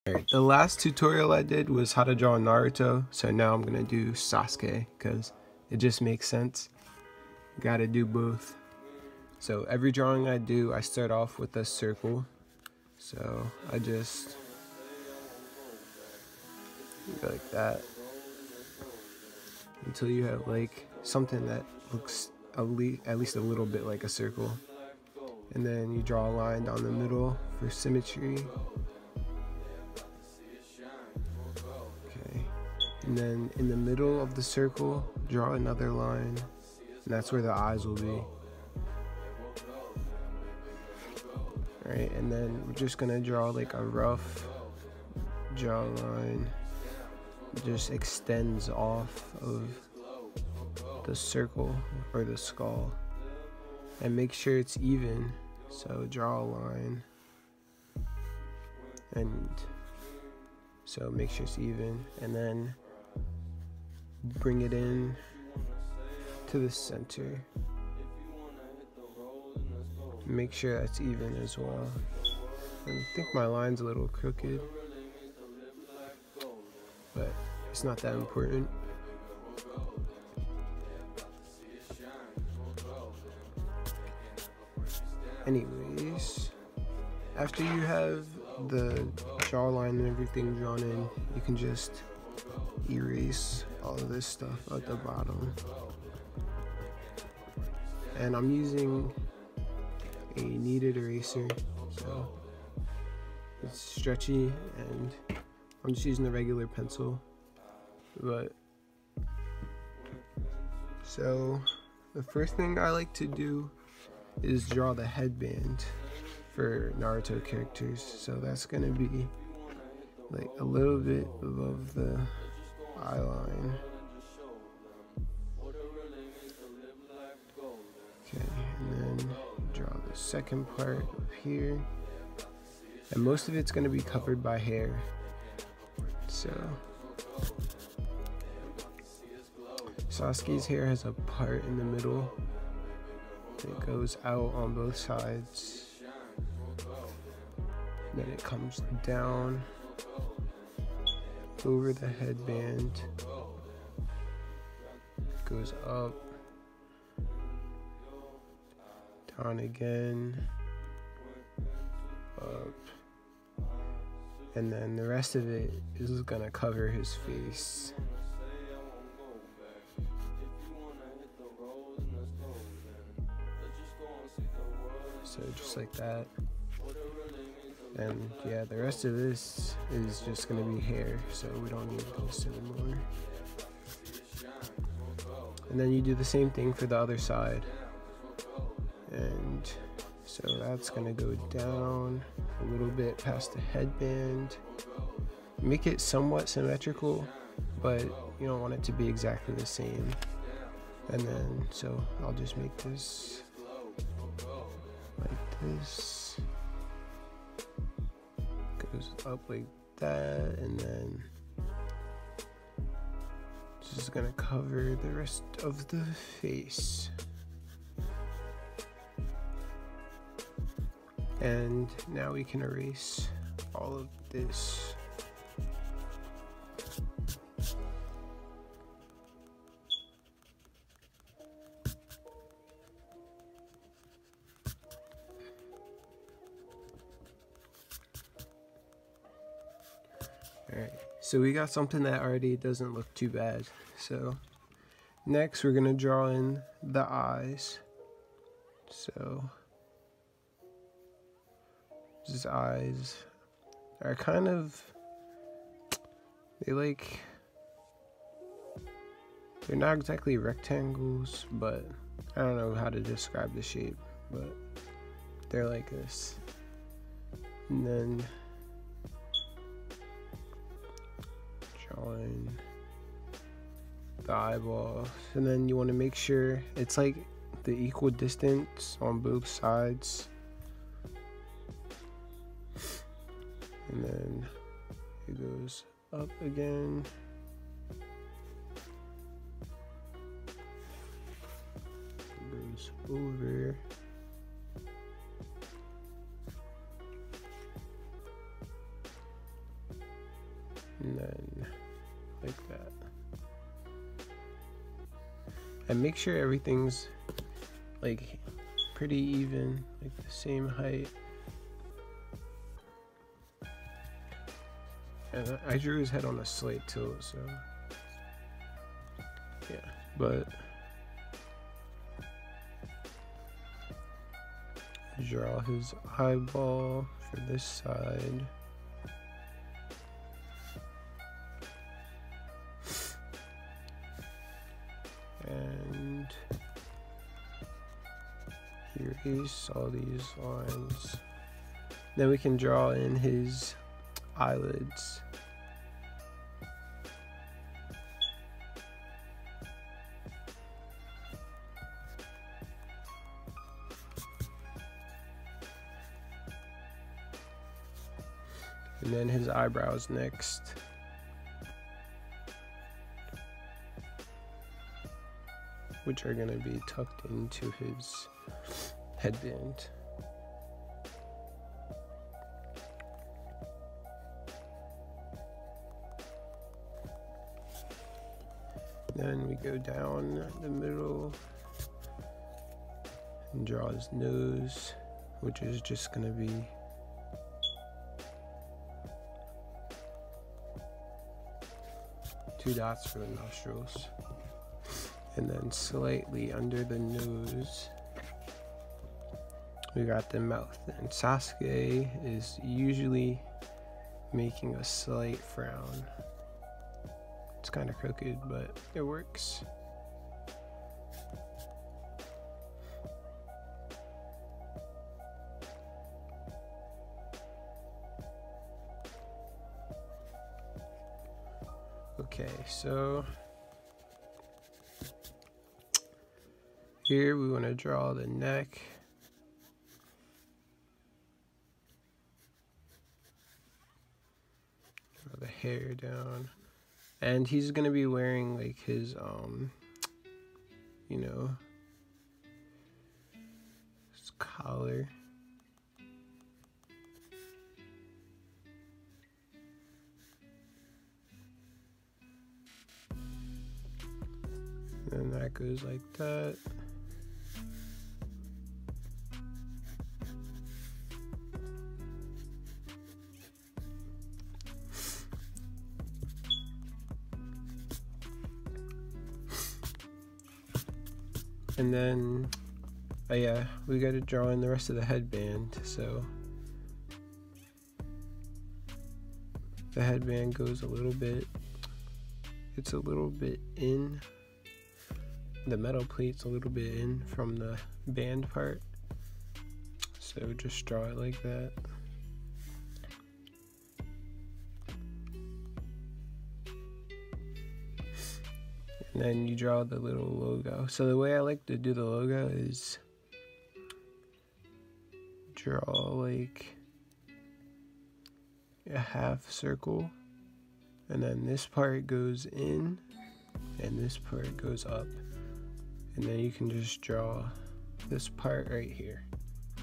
Alright, the last tutorial I did was how to draw Naruto, so now I'm gonna do Sasuke because it just makes sense. Gotta do both. So every drawing I do, I start off with a circle. So I just go like that until you have like something that looks at least a little bit like a circle. And then you draw a line down the middle for symmetry. Okay. And then in the middle of the circle, draw another line. And that's where the eyes will be. Alright, and then we're just gonna draw like a rough jawline. It just extends off of the circle or the skull. And make sure it's even. So draw a line. And so make sure it's even. And then bring it in to the center. Make sure that's even as well. And I think my line's a little crooked, but it's not that important. Anyways, after you have the jawline and everything drawn in, you can just erase all of this stuff at the bottom. And I'm using a kneaded eraser, so it's stretchy, and I'm just using the regular pencil. But so the first thing I like to do is draw the headband for Naruto characters. So that's gonna be like a little bit above the eye line. Okay, and then draw the second part up here. And most of it's gonna be covered by hair. So Sasuke's hair has a part in the middle that goes out on both sides. Then it comes down over the headband, goes up, down again, up, and then the rest of it is gonna cover his face. So just like that. And yeah, the rest of this is just gonna be hair, so we don't need this anymore. And then you do the same thing for the other side. And so that's gonna go down a little bit past the headband. Make it somewhat symmetrical, but you don't want it to be exactly the same. And then, so I'll just make this like this. Goes up like that, and then this is gonna cover the rest of the face. And now we can erase all of this. Alright, so we got something that already doesn't look too bad. So next we're gonna draw in the eyes. So his eyes are kind of, they're not exactly rectangles, but I don't know how to describe the shape, but they're like this. And then drawing the eyeball, and then you want to make sure it's like the equal distance on both sides. And then it goes up again. It goes over. and then like that. And make sure everything's like pretty even, like the same height. And I drew his head on a slight tilt, so yeah, but draw his eyeball for this side. And erase all these lines. Then we can draw in his eyelids. And then his eyebrows next. Which are going to be tucked into his headband. Then we go down the middle and draw his nose, which is just going to be two dots for the nostrils. And then slightly under the nose, we got the mouth. And Sasuke is usually making a slight frown. It's kind of crooked, but it works. Okay, so here we want to draw the neck. Draw the hair down. And he's going to be wearing like his, you know, his collar. And that goes like that. And then, oh yeah, we got to draw in the rest of the headband. So the headband goes a little bit, it's a little bit in, the metal plate's a little bit in from the band part. So just draw it like that. And then you draw the little logo. So the way I like to do the logo is draw like a half circle, and then this part goes in and this part goes up, and then you can just draw this part right here.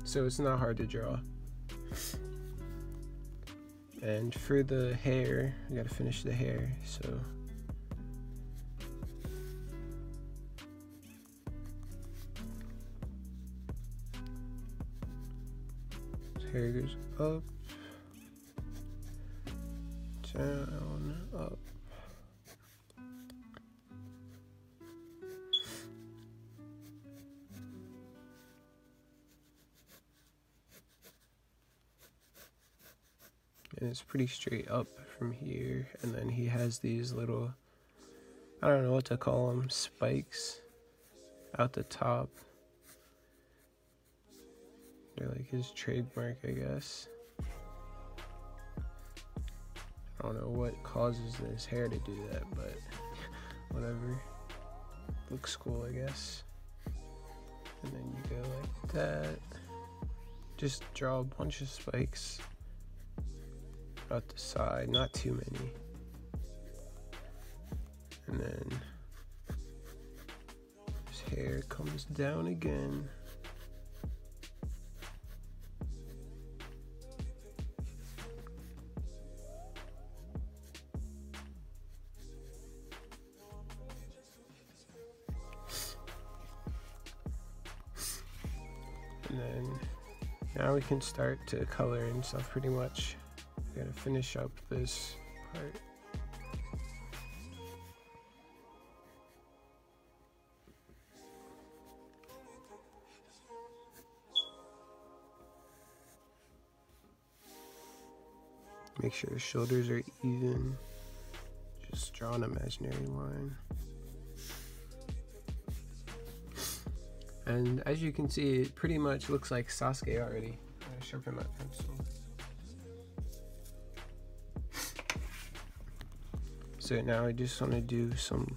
So it's not hard to draw. And for the hair, I gotta finish the hair, so hair goes up, down, up. And it's pretty straight up from here. And then he has these little, I don't know what to call them, spikes out the top. They're like his trademark, I guess. I don't know what causes his hair to do that, but whatever. Looks cool, I guess. And then you go like that. Just draw a bunch of spikes out the side, not too many. And then his hair comes down again. Now we can start to color and stuff pretty much. We gotta finish up this part. Make sure the shoulders are even. Just draw an imaginary line. And as you can see, it pretty much looks like Sasuke already. I'm gonna sharpen my pencil. So now I just want to do some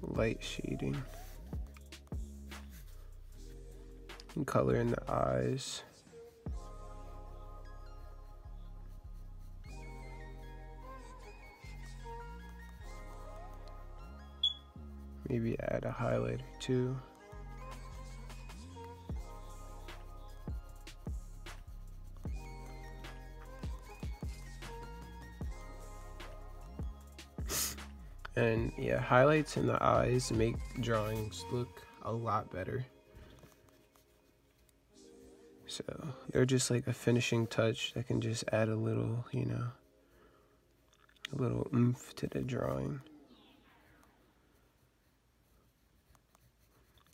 light shading and color in the eyes. Maybe add a highlight or two. And yeah, highlights in the eyes make drawings look a lot better. So they're just like a finishing touch that can just add a little, you know, a little oomph to the drawing.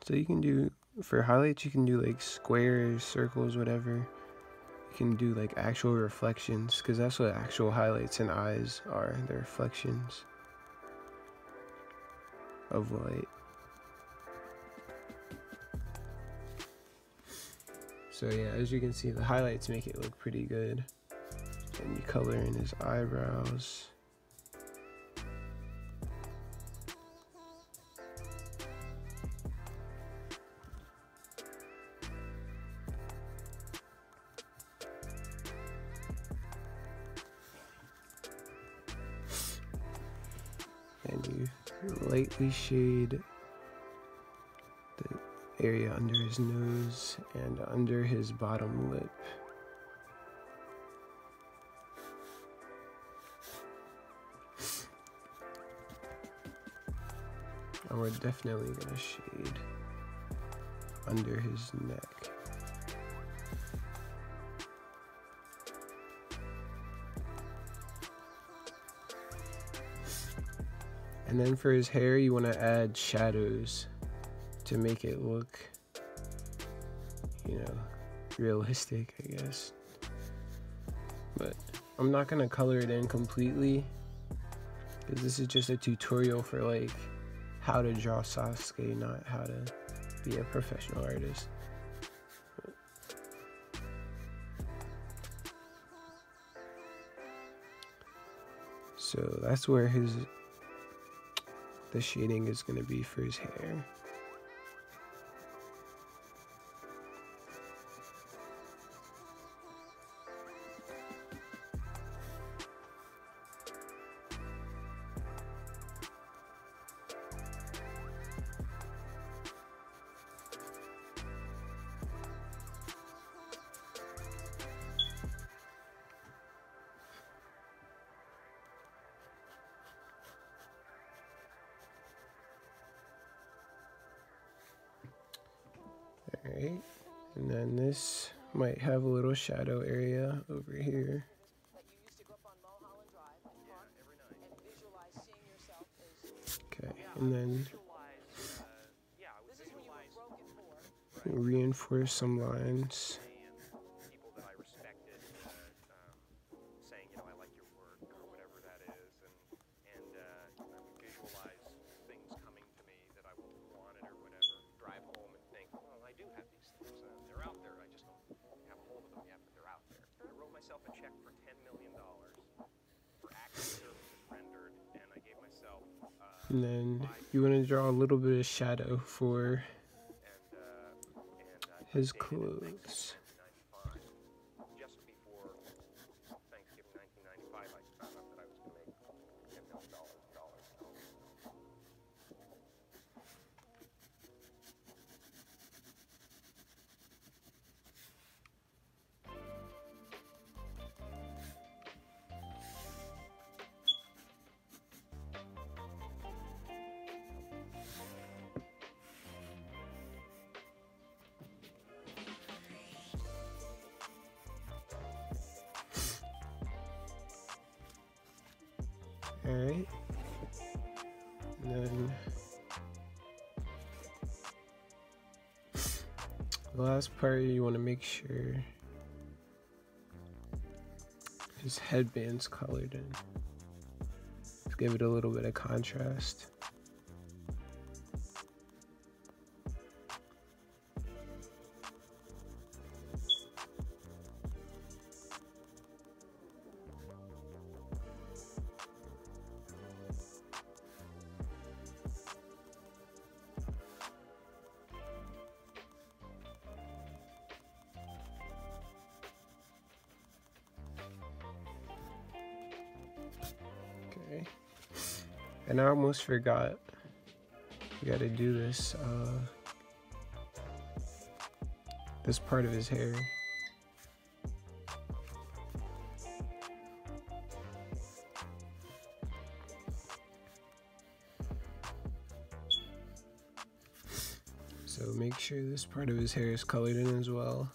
So you can do, for highlights, you can do like squares, circles, whatever. You can do like actual reflections, because that's what actual highlights in eyes are. They're reflections of light. So yeah, as you can see, the highlights make it look pretty good. And you color in his eyebrows. And you lightly shade the area under his nose and under his bottom lip. And we're definitely gonna shade under his neck. And then for his hair, you want to add shadows to make it look, you know, realistic, I guess. But I'm not going to color it in completely, because this is just a tutorial for like how to draw Sasuke, not how to be a professional artist. So that's where the shading is going to be for his hair. Alright, and then this might have a little shadow area over here. Okay, and then reinforce some lines. A check for $10 million for active services rendered, and I gave myself and then you want to draw a little bit of shadow for his clothes. Just before Thanksgiving 1995, I found out that I was going to make $10 million. Alright. And then the last part, you want to make sure his headband's colored in. Let's give it a little bit of contrast. Okay. And I almost forgot. You gotta do this, this part of his hair. So make sure this part of his hair is colored in as well.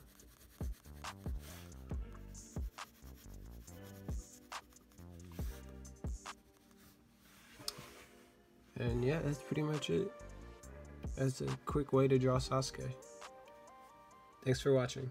And yeah, that's pretty much it. That's a quick way to draw Sasuke. Thanks for watching.